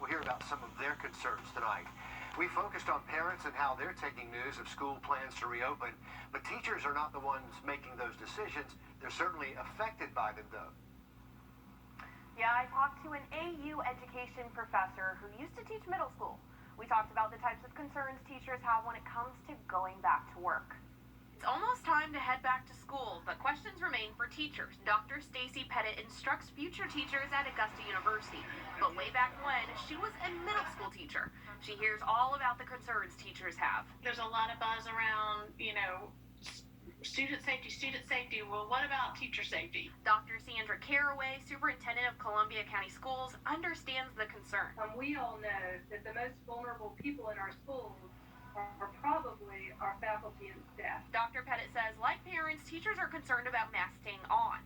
hear about some of their concerns tonight. We focused on parents and how they're taking news of school plans to reopen, but teachers are not the ones making those decisions. They're certainly affected by them, though. Yeah, I talked to an AU education professor who used to teach middle school. We talked about the types of concerns teachers have when it comes to going back to work. It's almost time to head back to school, but questions remain for teachers. Dr. Stacy Pettit instructs future teachers at Augusta University, but way back when, she was a middle school teacher. She hears all about the concerns teachers have. There's a lot of buzz around, student safety. Well, what about teacher safety? Dr. Sandra Caraway, superintendent of Columbia County Schools, understands the concern. We all know that the most vulnerable people in our schools are probably our faculty and staff. Dr. Pettit says, like parents, teachers are concerned about masks staying on.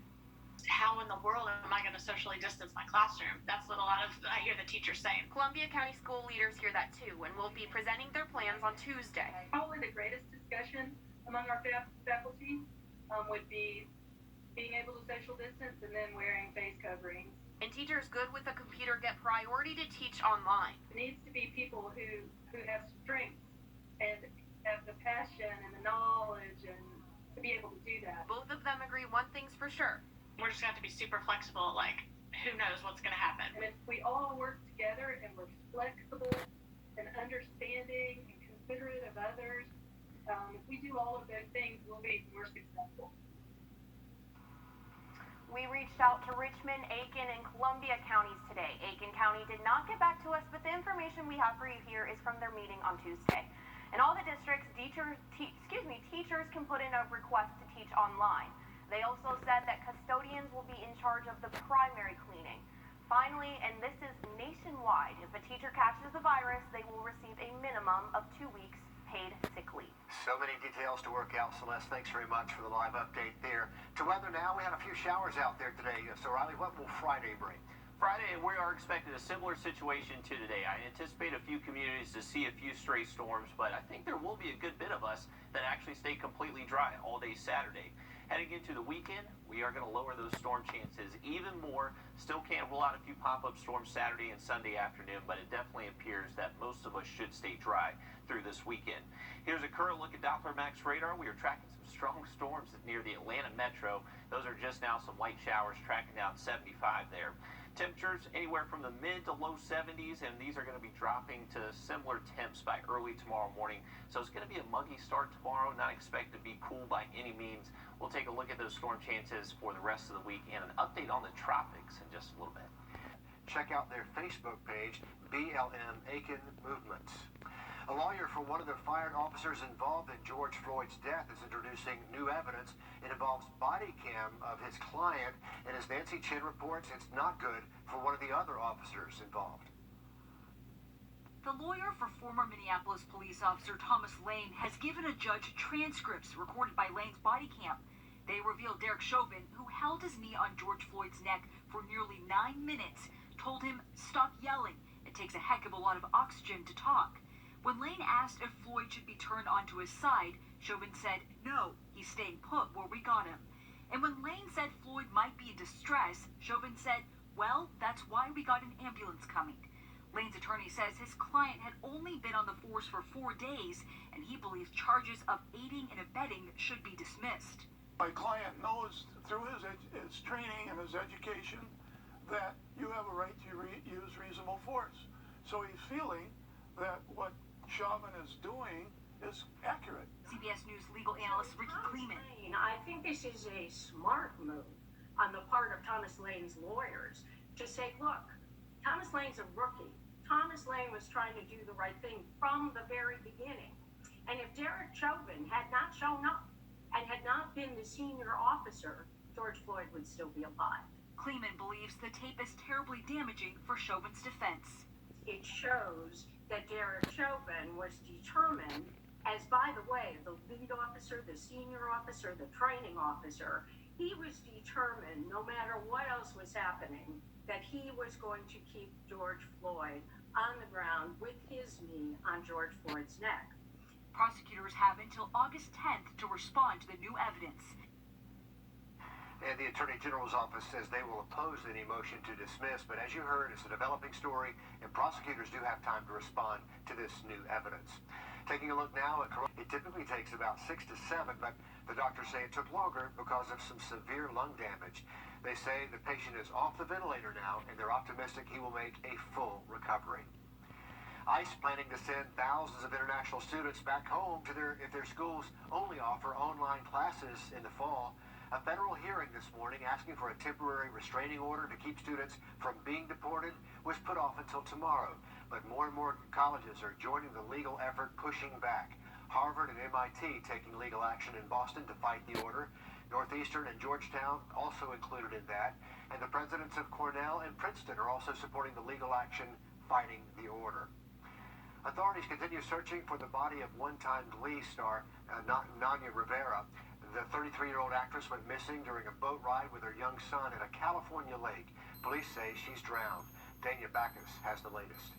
How in the world am I going to socially distance my classroom? That's what I hear the teachers saying. Columbia County school leaders hear that too and will be presenting their plans on Tuesday. Probably the greatest discussion among our faculty would be being able to social distance and then wearing face coverings. And teachers good with a computer get priority to teach online. It needs to be people who have strength and have the passion and the knowledge and to be able to do that. Both of them agree one thing's for sure. We're just going to have to be super flexible, who knows what's going to happen. And if we all work together and we're flexible and understanding and considerate of others, if we do all of those things, we'll be more successful. We reached out to Richmond, Aiken, and Columbia counties today. Aiken County did not get back to us, but the information we have for you here is from their meeting on Tuesday. In all the districts, teachers can put in a request to teach online. They also said that custodians will be in charge of the primary cleaning. Finally, and this is nationwide, if a teacher catches the virus, they will receive a minimum of 2 weeks paid sick leave. So many details to work out, Celeste. Thanks very much for the live update there. To weather now, we had a few showers out there today. So, Riley, what will Friday bring? Friday, we are expecting a similar situation to today. I anticipate a few communities to see a few stray storms, but I think there will be a good bit of us that actually stay completely dry all day Saturday. Heading into the weekend, we are going to lower those storm chances even more. Still can't rule out a few pop-up storms Saturday and Sunday afternoon, but it definitely appears that most of us should stay dry through this weekend. Here's a current look at Doppler Max radar. We are tracking some strong storms near the Atlanta metro. Those are just now some light showers tracking down 75 there. Temperatures anywhere from the mid to low 70s, and these are going to be dropping to similar temps by early tomorrow morning. So it's going to be a muggy start tomorrow, not expected to be cool by any means. We'll take a look at those storm chances for the rest of the week and an update on the tropics in just a little bit. Check out their Facebook page, BLM Aiken Movement. A lawyer for one of the fired officers involved in George Floyd's death is introducing new evidence. It involves body cam of his client, and as Nancy Chin reports, it's not good for one of the other officers involved. The lawyer for former Minneapolis police officer Thomas Lane has given a judge transcripts recorded by Lane's body cam. They reveal Derek Chauvin, who held his knee on George Floyd's neck for nearly 9 minutes, told him, "Stop yelling. It takes a heck of a lot of oxygen to talk." When Lane asked if Floyd should be turned onto his side, Chauvin said, "No, he's staying put where we got him." And when Lane said Floyd might be in distress, Chauvin said, "Well, that's why we got an ambulance coming." Lane's attorney says his client had only been on the force for 4 days, and he believes charges of aiding and abetting should be dismissed. My client knows through his training and his education that you have a right to use reasonable force. So he's feeling that what Chauvin is doing is accurate. CBS News legal analyst Ricky Kleeman. I think this is a smart move on the part of Thomas Lane's lawyers to say, look, Thomas Lane's a rookie. Thomas Lane was trying to do the right thing from the very beginning. And if Derek Chauvin had not shown up and had not been the senior officer, George Floyd would still be alive. Kleeman believes the tape is terribly damaging for Chauvin's defense. It shows that Derek Chauvin was determined, as by the way, the lead officer, the senior officer, the training officer, he was determined, no matter what else was happening, that he was going to keep George Floyd on the ground with his knee on George Floyd's neck. Prosecutors have until August 10th to respond to the new evidence. And the Attorney General's office says they will oppose any motion to dismiss, but as you heard, it's a developing story, and prosecutors do have time to respond to this new evidence. Taking a look now at it typically takes about 6 to 7, but the doctors say it took longer because of some severe lung damage. They say the patient is off the ventilator now, and they're optimistic he will make a full recovery. ICE planning to send thousands of international students back home to if their schools only offer online classes in the fall. A federal hearing this morning asking for a temporary restraining order to keep students from being deported was put off until tomorrow. But more and more colleges are joining the legal effort pushing back. Harvard and MIT taking legal action in Boston to fight the order. Northeastern and Georgetown also included in that. And the presidents of Cornell and Princeton are also supporting the legal action fighting the order. Authorities continue searching for the body of one-time Glee star Naya Rivera. The 33-year-old actress went missing during a boat ride with her young son at a California lake. Police say she's drowned. Dania Backus has the latest.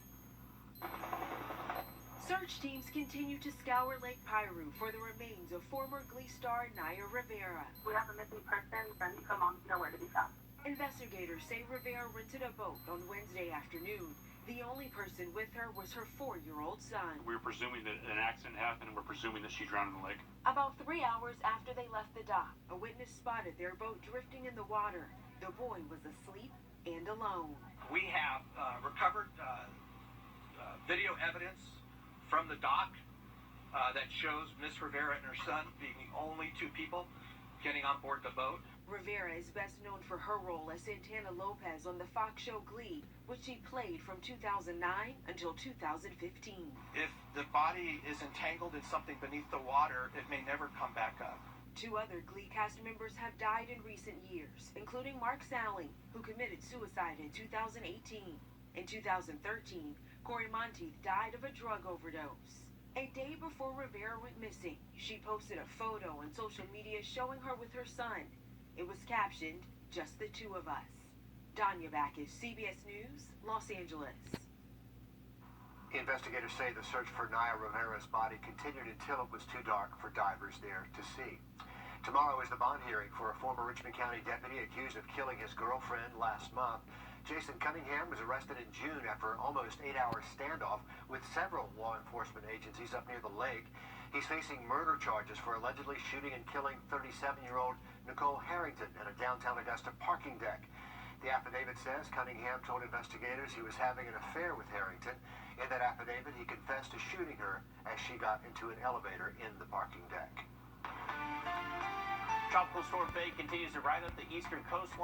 Search teams continue to scour Lake Piru for the remains of former Glee star Naya Rivera. We have a missing person, and her mom's nowhere to be found. Investigators say Rivera rented a boat on Wednesday afternoon. The only person with her was her 4-year-old son. We're presuming that an accident happened, and we're presuming that she drowned in the lake. About 3 hours after they left the dock, a witness spotted their boat drifting in the water. The boy was asleep and alone. We have recovered video evidence from the dock that shows Miss Rivera and her son being the only 2 people getting on board the boat. Rivera is best known for her role as Santana Lopez on the Fox show Glee, which she played from 2009 until 2015. If the body is entangled in something beneath the water, it may never come back up. 2 other Glee cast members have died in recent years, including Mark Salling, who committed suicide in 2018. In 2013, Corey Monteith died of a drug overdose. A day before Rivera went missing, she posted a photo on social media showing her with her son. It was captioned, "Just the 2 of us." Dania Backus, CBS News, Los Angeles. Investigators say the search for Naya Rivera's body continued until it was too dark for divers there to see. Tomorrow is the bond hearing for a former Richmond County deputy accused of killing his girlfriend last month. Jason Cunningham was arrested in June after an almost 8-hour standoff with several law enforcement agencies up near the lake. He's facing murder charges for allegedly shooting and killing 37-year-old Nicole Harrington at a downtown Augusta parking deck. The affidavit says Cunningham told investigators he was having an affair with Harrington. In that affidavit, he confessed to shooting her as she got into an elevator in the parking deck. Tropical Storm Faye continues to ride up the eastern coastline.